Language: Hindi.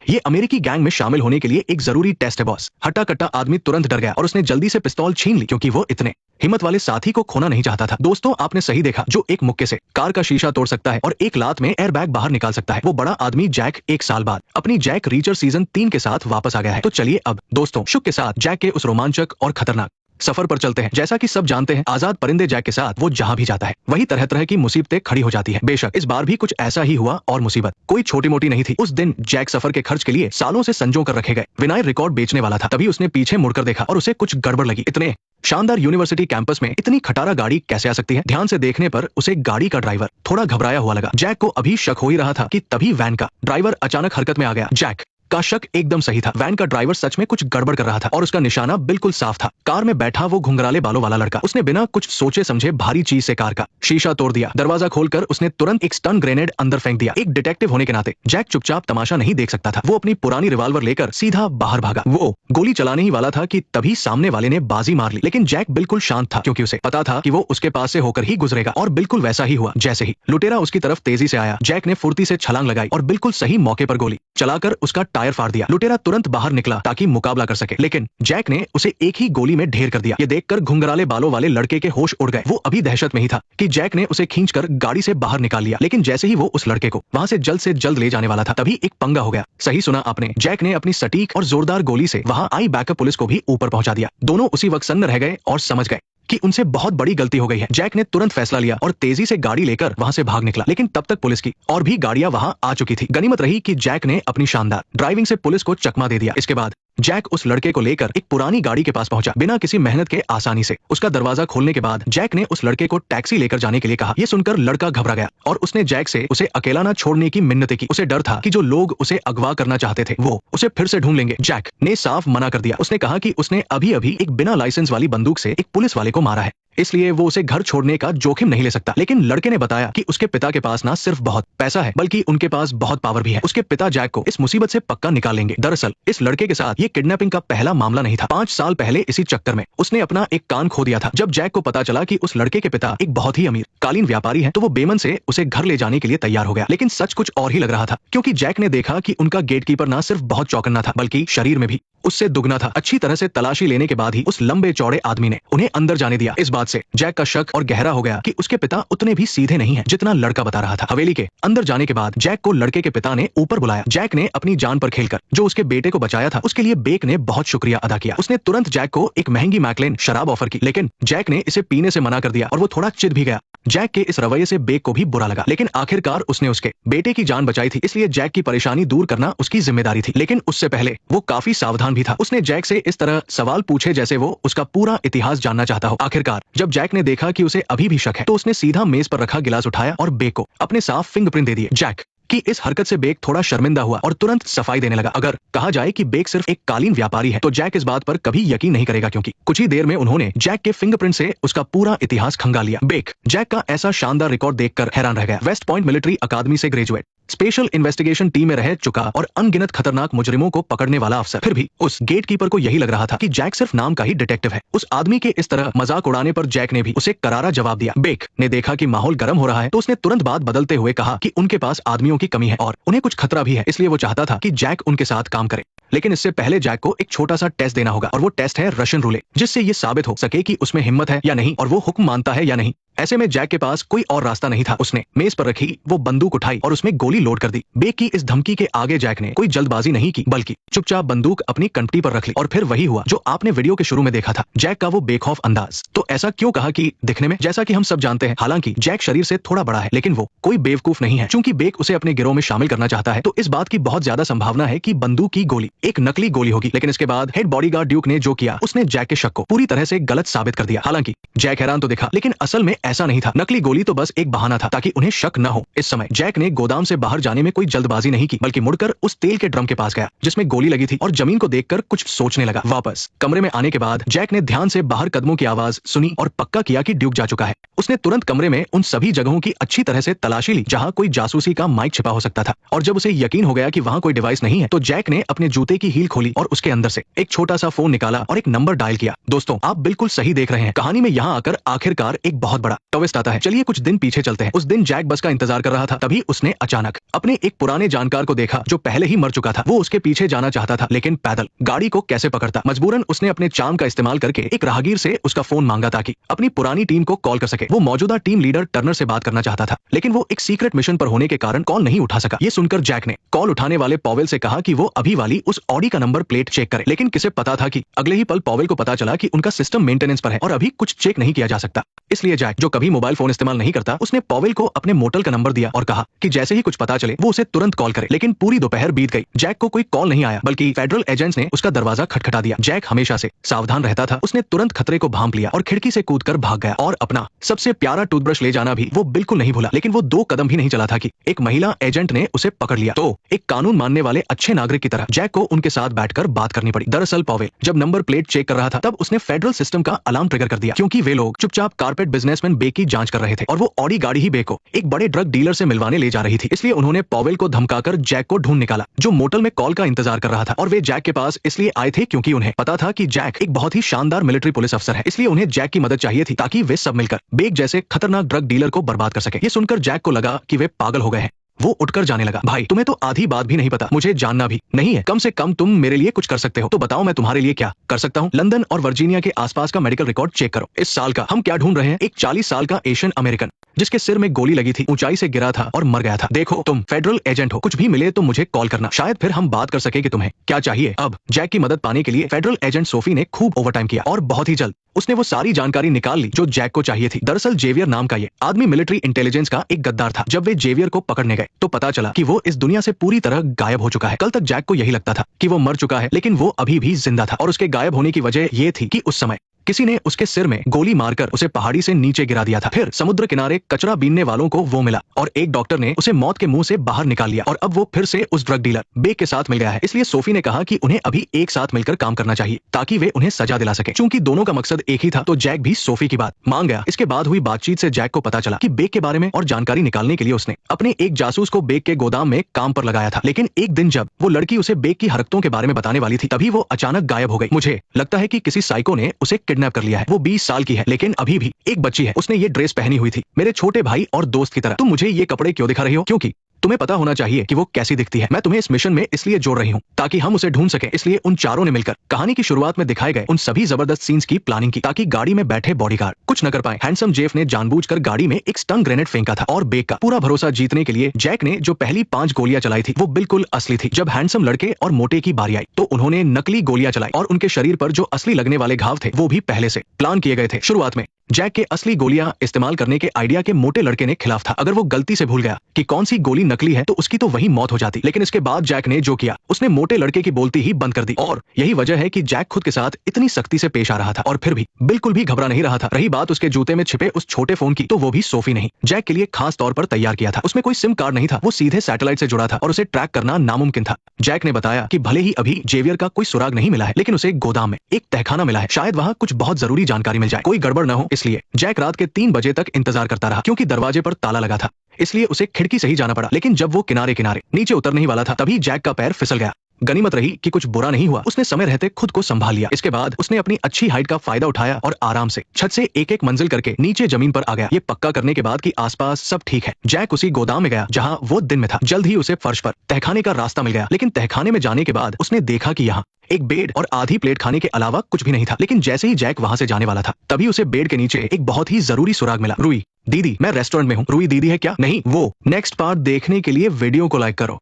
ये अमेरिकी गैंग में शामिल होने के लिए एक जरूरी टेस्ट है बॉस। हट्टा कट्टा आदमी तुरंत डर गया और उसने जल्दी से पिस्तौल छीन ली, क्योंकि वो इतने हिम्मत वाले साथी को खोना नहीं चाहता था। दोस्तों, आपने सही देखा, जो एक मुक्के से कार का शीशा तोड़ सकता है और एक लात में एयरबैग बाहर निकाल सकता है, वो बड़ा आदमी जैक 1 साल बाद अपनी जैक रीचर सीजन 3 के साथ वापस आ गया है। तो चलिए अब दोस्तों शुक के साथ जैक के उस रोमांचक और खतरनाक सफर पर चलते हैं। जैसा कि सब जानते हैं, आजाद परिंदे जैक के साथ वो जहां भी जाता है वही तरह तरह की मुसीबतें खड़ी हो जाती है। बेशक इस बार भी कुछ ऐसा ही हुआ, और मुसीबत कोई छोटी मोटी नहीं थी। उस दिन जैक सफर के खर्च के लिए सालों से संजो कर रखे गए विनाइल रिकॉर्ड बेचने वाला था। तभी उसने पीछे मुड़कर देखा और उसे कुछ गड़बड़ लगी। इतने शानदार यूनिवर्सिटी कैंपस में इतनी खटारा गाड़ी कैसे आ सकती है? ध्यान से देखने पर उसे गाड़ी का ड्राइवर थोड़ा घबराया हुआ लगा। जैक को अभी शक हो ही रहा था कि तभी वैन का ड्राइवर अचानक हरकत में आ गया। जैक का शक एकदम सही था। वैन का ड्राइवर सच में कुछ गड़बड़ कर रहा था और उसका निशाना बिल्कुल साफ था। कार में बैठा वो घुंघराले बालों वाला लड़का। उसने बिना कुछ सोचे समझे भारी चीज से कार का शीशा तोड़ दिया। दरवाजा खोलकर उसने तुरंत एक स्टन ग्रेनेड अंदर फेंक दिया। एक डिटेक्टिव होने के नाते जैक चुपचाप तमाशा नहीं देख सकता था। वो अपनी पुरानी रिवॉल्वर लेकर सीधा बाहर भागा। वो गोली चलाने ही वाला था कि तभी सामने वाले ने बाजी मार ली। लेकिन जैक बिल्कुल शांत था, क्योंकि उसे पता था कि वो उसके पास से होकर ही गुजरेगा। और बिल्कुल वैसा ही हुआ। जैसे ही लुटेरा उसकी तरफ तेजी से आया, जैक ने फुर्ती से छलांग लगाई और बिल्कुल सही मौके पर गोली चलाकर उसका टायर फाड़ दिया। लुटेरा तुरंत बाहर निकला ताकि मुकाबला कर सके, लेकिन जैक ने उसे एक ही गोली में ढेर कर दिया। ये देखकर घुंघराले बालों वाले लड़के के होश उड़ गए। वो अभी दहशत में ही था कि जैक ने उसे खींचकर गाड़ी से बाहर निकाल लिया। लेकिन जैसे ही वो उस लड़के को वहां से जल्द ले जाने वाला था, तभी एक पंगा हो गया। सही सुना आपने, जैक ने अपनी सटीक और जोरदार गोली से वहां आई बैकअप पुलिस को भी ऊपर पहुंचा दिया। दोनों उसी वक्त सन्न रह गए और समझ गए कि उनसे बहुत बड़ी गलती हो गई है। जैक ने तुरंत फैसला लिया और तेजी से गाड़ी लेकर वहां से भाग निकला। लेकिन तब तक पुलिस की और भी गाड़ियां वहां आ चुकी थी। गनीमत रही कि जैक ने अपनी शानदार ड्राइविंग से पुलिस को चकमा दे दिया। इसके बाद जैक उस लड़के को लेकर एक पुरानी गाड़ी के पास पहुंचा। बिना किसी मेहनत के आसानी से उसका दरवाजा खोलने के बाद जैक ने उस लड़के को टैक्सी लेकर जाने के लिए कहा। यह सुनकर लड़का घबरा गया और उसने जैक से उसे अकेला न छोड़ने की मिन्नतें की। उसे डर था कि जो लोग उसे अगवा करना चाहते थे वो उसे फिर से ढूंढ लेंगे। जैक ने साफ मना कर दिया। उसने कहा कि उसने अभी अभी एक बिना लाइसेंस वाली बंदूक से एक पुलिस वाले को मारा है, इसलिए वो उसे घर छोड़ने का जोखिम नहीं ले सकता। लेकिन लड़के ने बताया कि उसके पिता के पास ना सिर्फ बहुत पैसा है, बल्कि उनके पास बहुत पावर भी है। उसके पिता जैक को इस मुसीबत से पक्का निकाल लेंगे। दरअसल इस लड़के के साथ ये किडनैपिंग का पहला मामला नहीं था। 5 साल पहले इसी चक्कर में उसने अपना एक कान खो दिया था। जब जैक को पता चला कि उस लड़के के पिता एक बहुत ही अमीर कालीन व्यापारी है, तो वो बेमन से उसे घर ले जाने के लिए तैयार हो गया। लेकिन सच कुछ और ही लग रहा था, क्योंकि जैक ने देखा कि उनका गेटकीपर ना सिर्फ बहुत चौकन्ना था, बल्कि शरीर में भी उससे दुगना था। अच्छी तरह से तलाशी लेने के बाद ही उस लंबे चौड़े आदमी ने उन्हें अंदर जाने दिया। इस बात से जैक का शक और गहरा हो गया कि उसके पिता उतने भी सीधे नहीं हैं जितना लड़का बता रहा था। हवेली के अंदर जाने के बाद जैक को लड़के के पिता ने ऊपर बुलाया। जैक ने अपनी जान पर खेलकर जो उसके बेटे को बचाया था, उसके लिए बेक ने बहुत शुक्रिया अदा किया। उसने तुरंत जैक को एक महंगी मैकलेन शराब ऑफर की, लेकिन जैक ने इसे पीने से मना कर दिया और वो थोड़ा चिढ़ भी गया। जैक के इस रवैये से बेक को भी बुरा लगा, लेकिन आखिरकार उसने उसके बेटे की जान बचाई थी, इसलिए जैक की परेशानी दूर करना उसकी जिम्मेदारी थी। लेकिन उससे पहले वो काफी सावधान भी था। उसने जैक से इस तरह सवाल पूछे जैसे वो उसका पूरा इतिहास जानना चाहता हो। आखिरकार जब जैक ने देखा कि उसे अभी भी शक है, तो उसने सीधा मेज पर रखा गिलास उठाया और बेक को अपने साफ फिंगरप्रिंट दे दिए। जैक कि इस हरकत से बेक थोड़ा शर्मिंदा हुआ और तुरंत सफाई देने लगा। अगर कहा जाए कि बेक सिर्फ एक कालीन व्यापारी है, तो जैक इस बात पर कभी यकीन नहीं करेगा, क्योंकि कुछ ही देर में उन्होंने जैक के फिंगरप्रिंट से उसका पूरा इतिहास खंगाल लिया। बेक जैक का ऐसा शानदार रिकॉर्ड देखकर हैरान रह गया। वेस्ट पॉइंट मिलिट्री अकादमी से ग्रेजुएट, स्पेशल इन्वेस्टिगेशन टीम में रह चुका और अनगिनत खतरनाक मुजरिमों को पकड़ने वाला अफसर, फिर भी उस गेटकीपर को यही लग रहा था कि जैक सिर्फ नाम का ही डिटेक्टिव है। उस आदमी के इस तरह मजाक उड़ाने पर जैक ने भी उसे करारा जवाब दिया। बेक ने देखा कि माहौल गर्म हो रहा है, तो उसने तुरंत बात बदलते हुए कहा कि उनके पास आदमियों की कमी है और उन्हें कुछ खतरा भी है, इसलिए वो चाहता था कि जैक उनके साथ काम करे। लेकिन इससे पहले जैक को एक छोटा सा टेस्ट देना होगा, और वो टेस्ट है रशियन रूलेट, जिससे ये साबित हो सके कि उसमें हिम्मत है या नहीं और वो हुक्म मानता है या नहीं। ऐसे में जैक के पास कोई और रास्ता नहीं था। उसने मेज पर रखी वो बंदूक उठाई और उसमें गोली लोड कर दी। बेक की इस धमकी के आगे जैक ने कोई जल्दबाजी नहीं की, बल्कि चुपचाप बंदूक अपनी कंपटी पर रख ली। और फिर वही हुआ जो आपने वीडियो के शुरू में देखा था, जैक का वो बेखौफ अंदाज। तो ऐसा क्यों कहा कि दिखने में, जैसा कि हम सब जानते हैं, हालांकि जैक शरीर से थोड़ा बड़ा है, लेकिन वो कोई बेवकूफ नहीं है। चूंकि बेक उसे अपने गिरोह में शामिल करना चाहता है, तो इस बात की बहुत ज्यादा संभावना है कि बंदूक की गोली एक नकली गोली होगी। लेकिन इसके बाद हेड बॉडीगार्ड ड्यूक ने जो किया, उसने जैक के शक को पूरी तरह से गलत साबित कर दिया। हालांकि जैक हैरान तो दिखा, लेकिन असल में ऐसा नहीं था। नकली गोली तो बस एक बहाना था ताकि उन्हें शक न हो। इस समय जैक ने गोदाम से बाहर जाने में कोई जल्दबाजी नहीं की, बल्कि मुड़कर उस तेल के ड्रम के पास गया जिसमें गोली लगी थी और जमीन को देखकर कुछ सोचने लगा। वापस कमरे में आने के बाद जैक ने ध्यान से बाहर कदमों की आवाज सुनी और पक्का किया कि ड्यूक जा चुका है। उसने तुरंत कमरे में उन सभी जगहों की अच्छी तरह से तलाशी ली जहां कोई जासूसी का माइक छिपा हो सकता था, और जब उसे यकीन हो गया कि वहां कोई डिवाइस नहीं है, तो जैक ने अपने जूते की हील खोली और उसके अंदर से एक छोटा सा फोन निकाला और एक नंबर डायल किया। दोस्तों, आप बिल्कुल सही देख रहे हैं। कहानी में यहाँ आकर आखिरकार एक बहुत बड़ा पड़ा। ट्विस्ट आता है, चलिए कुछ दिन पीछे चलते हैं। उस दिन जैक बस का इंतजार कर रहा था, तभी उसने अचानक अपने एक पुराने जानकार को देखा जो पहले ही मर चुका था। वो उसके पीछे जाना चाहता था, लेकिन पैदल गाड़ी को कैसे पकड़ता। मजबूरन उसने अपने चार्म का इस्तेमाल करके एक राहगीर से उसका फोन मांगा ताकि अपनी पुरानी टीम को कॉल कर सके। वो मौजूदा टीम लीडर टर्नर से बात करना चाहता था, लेकिन वो एक सीक्रेट मिशन पर होने के कारण कॉल नहीं उठा सका। ये सुनकर जैक ने कॉल उठाने वाले पॉवेल से कहा कि वो अभी वाली उस ऑडी का नंबर प्लेट चेक करे, लेकिन किसे पता था कि अगले ही पल पॉवेल को पता चला कि उनका सिस्टम मेंटेनेंस पर है और अभी कुछ चेक नहीं किया जा सकता। इसलिए जैक, जो कभी मोबाइल फोन इस्तेमाल नहीं करता, उसने पॉवेल को अपने मोटल का नंबर दिया और कहा कि जैसे ही कुछ पता चले वो उसे तुरंत कॉल करे। लेकिन पूरी दोपहर बीत गई, जैक को कोई कॉल नहीं आया, बल्कि फेडरल एजेंट्स ने उसका दरवाजा खटखटा दिया। जैक हमेशा से सावधान रहता था, उसने तुरंत खतरे को भांप लिया और खिड़की से कूदकर भाग गया और अपना सबसे प्यारा टूथब्रश ले जाना भी वो बिल्कुल नहीं भूला। लेकिन वो 2 कदम भी नहीं चला था कि एक महिला एजेंट ने उसे पकड़ लिया। तो एक कानून मानने वाले अच्छे नागरिक की तरह जैक को उनके साथ बैठकर बात करनी पड़ी। दरअसल पॉवेल जब नंबर प्लेट चेक कर रहा था, तब उसने फेडरल सिस्टम का अलार्म ट्रिगर कर दिया, क्योंकि वे लोग चुपचाप कारपेट बिजनेसमैन बे की जांच कर रहे थे और वो ऑडी गाड़ी ही बे को एक बड़े ड्रग डीलर से मिलवाने ले जा रही थी। इसलिए उन्होंने पॉवेल को धमकाकर जैक को ढूंढ निकाला, जो मोटल में कॉल का इंतजार कर रहा था। और वे जैक के पास इसलिए आए थे क्योंकि उन्हें पता था कि जैक एक बहुत ही शानदार मिलिट्री पुलिस अफसर है, इसलिए उन्हें जैक की मदद चाहिए थी ताकि वे सब मिलकर बेक जैसे खतरनाक ड्रग डीलर को बर्बाद कर सके। ये सुनकर जैक को लगा कि वे पागल हो गए हैं। वो उठकर जाने लगा। भाई, तुम्हें तो आधी बात भी नहीं पता, मुझे जानना भी नहीं है। कम से कम तुम मेरे लिए कुछ कर सकते हो, तो बताओ मैं तुम्हारे लिए क्या कर सकता हूँ। लंदन और वर्जीनिया के आसपास का मेडिकल रिकॉर्ड चेक करो। इस साल का हम क्या ढूंढ रहे हैं? एक 40 साल का एशियन अमेरिकन जिसके सिर में गोली लगी थी, ऊंचाई से गिरा था और मर गया था। देखो, तुम फेडरल एजेंट हो, कुछ भी मिले तो मुझे कॉल करना, शायद फिर हम बात कर सके कि तुम्हें क्या चाहिए। अब जैक की मदद पाने के लिए फेडरल एजेंट सोफी ने खूब ओवरटाइम किया और बहुत ही जल्द उसने वो सारी जानकारी निकाल ली जो जैक को चाहिए थी। दरअसल जेवियर नाम का ये आदमी मिलिट्री इंटेलिजेंस का एक गद्दार था। जब वे जेवियर को पकड़ने गए तो पता चला कि वो इस दुनिया से पूरी तरह गायब हो चुका है। कल तक जैक को यही लगता था कि वो मर चुका है, लेकिन वो अभी भी जिंदा था और उसके गायब होने की वजह ये थी कि उस समय किसी ने उसके सिर में गोली मारकर उसे पहाड़ी से नीचे गिरा दिया था। फिर समुद्र किनारे कचरा बीनने वालों को वो मिला और एक डॉक्टर ने उसे मौत के मुंह से बाहर निकाल लिया और अब वो फिर से उस ड्रग डीलर बेक के साथ मिल गया है। इसलिए सोफी ने कहा कि उन्हें अभी एक साथ मिलकर काम करना चाहिए ताकि वे उन्हें सजा दिला सके। चूंकि दोनों का मकसद एक ही था, तो जैक भी सोफी की बात मान गया। इसके बाद हुई बातचीत से जैक को पता चला कि बेक के बारे में और जानकारी निकालने के लिए उसने अपने एक जासूस को बेक के गोदाम में काम पर लगाया था। लेकिन एक दिन जब वो लड़की उसे बेक की हरकतों के बारे में बताने वाली थी, तभी वो अचानक गायब हो गई। मुझे लगता है कि किसी साइको ने उसे किडनैप कर लिया है। वो 20 साल की है, लेकिन अभी भी एक बच्ची है। उसने ये ड्रेस पहनी हुई थी मेरे छोटे भाई और दोस्त की तरह। तुम मुझे ये कपड़े क्यों दिखा रही हो? क्योंकि तुम्हें पता होना चाहिए कि वो कैसी दिखती है। मैं तुम्हें इस मिशन में इसलिए जोड़ रही हूँ ताकि हम उसे ढूंढ सकें। इसलिए उन चारों ने मिलकर कहानी की शुरुआत में दिखाए गए उन सभी जबरदस्त सीन्स की प्लानिंग की ताकि गाड़ी में बैठे बॉडीगार्ड कुछ न कर पाए। हैंडसम जेफ ने जानबूझकर गाड़ी में एक स्टन ग्रेनेड फेंका था और बेक का पूरा भरोसा जीतने के लिए जैक ने जो पहली 5 गोलियां चलाई थी वो बिल्कुल असली थी। जब हैंडसम लड़के और मोटे की बारी आई तो उन्होंने नकली गोलियां चलाई और उनके शरीर पर जो असली लगने वाले घाव थे वो भी पहले से प्लान किए गए थे। शुरुआत में जैक के असली गोलियां इस्तेमाल करने के आइडिया के मोटे लड़के ने खिलाफ था। अगर वो गलती से भूल गया कि कौन सी गोली नकली है तो उसकी तो वही मौत हो जाती। लेकिन इसके बाद जैक ने जो किया, उसने मोटे लड़के की बोलती ही बंद कर दी और यही वजह है कि जैक खुद के साथ इतनी सख्ती से पेश आ रहा था और फिर भी बिल्कुल भी घबरा नहीं रहा था। रही बात उसके जूते में छिपे उस छोटे फोन की, तो वो भी सोफी नहीं जैक के लिए खास तौर पर तैयार किया था। उसमें कोई सिम कार्ड नहीं था, वो सीधे सैटेलाइट से जुड़ा था और उसे ट्रैक करना नामुमकिन था। जैक ने बताया कि भले ही अभी जेवियर का कोई सुराग नहीं मिला है, लेकिन उसे गोदाम में एक तहखाना मिला है, शायद वहाँ कुछ बहुत जरूरी जानकारी मिल जाए, कोई गड़बड़ न हो। इसलिए जैक रात के 3 बजे तक इंतजार करता रहा, क्योंकि दरवाजे पर ताला लगा था, इसलिए उसे खिड़की से ही जाना पड़ा। लेकिन जब वो किनारे किनारे नीचे उतरने ही वाला था, तभी जैक का पैर फिसल गया। गनीमत रही कि कुछ बुरा नहीं हुआ, उसने समय रहते खुद को संभाल लिया। इसके बाद उसने अपनी अच्छी हाइट का फायदा उठाया और आराम से छत से एक-एक मंजिल करके नीचे जमीन पर आ गया, ये पक्का करने के बाद कि आसपास सब ठीक है। जैक उसी गोदाम में गया जहां वो दिन में था। जल्द ही उसे फर्श पर तहखाने का रास्ता मिल गया, लेकिन तहखाने में जाने के बाद उसने देखा कि यहाँ एक बेड और आधी प्लेट खाने के अलावा कुछ भी नहीं था। लेकिन जैसे ही जैक वहां से जाने वाला था, तभी उसे बेड के नीचे एक बहुत ही जरूरी सुराग मिला। रुई दीदी, मैं रेस्टोरेंट में हूँ। रुई दीदी है क्या? नहीं, वो। नेक्स्ट पार्ट देखने के लिए वीडियो को लाइक करो।